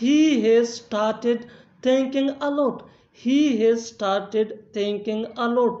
He has started thinking a lot. He has started thinking a lot.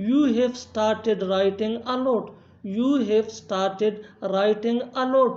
You have started writing a lot. You have started writing a lot.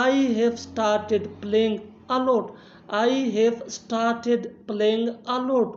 I have started playing a lot. I have started playing a lot.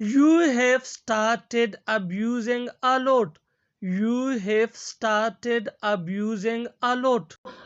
You have started abusing a lot. You have started abusing a lot.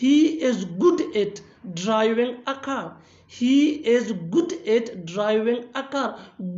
He is good at driving a car. He is good at driving a car.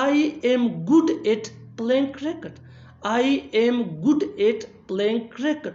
I am good at playing cricket. I am good at playing cricket.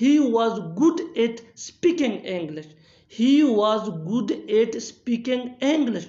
He was good at speaking English. He was good at speaking English.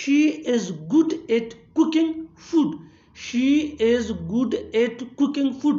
She is good at cooking food. She is good at cooking food.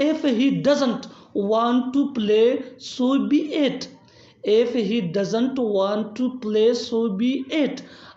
If he doesn't want to play so be it. If he doesn't want to play so be it.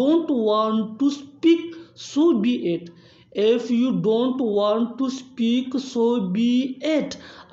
don't want to speak so be it. If you don't want to speak so be it.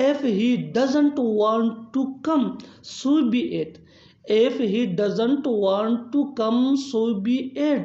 If he doesn't want to come so be it. If he doesn't want to come so be it.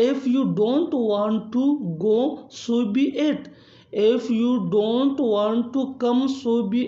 If you don't want to go so be it. If you don't want to come so be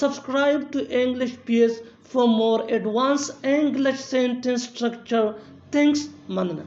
Subscribe to English PS for more advanced English sentence structure. Thanks, Manana.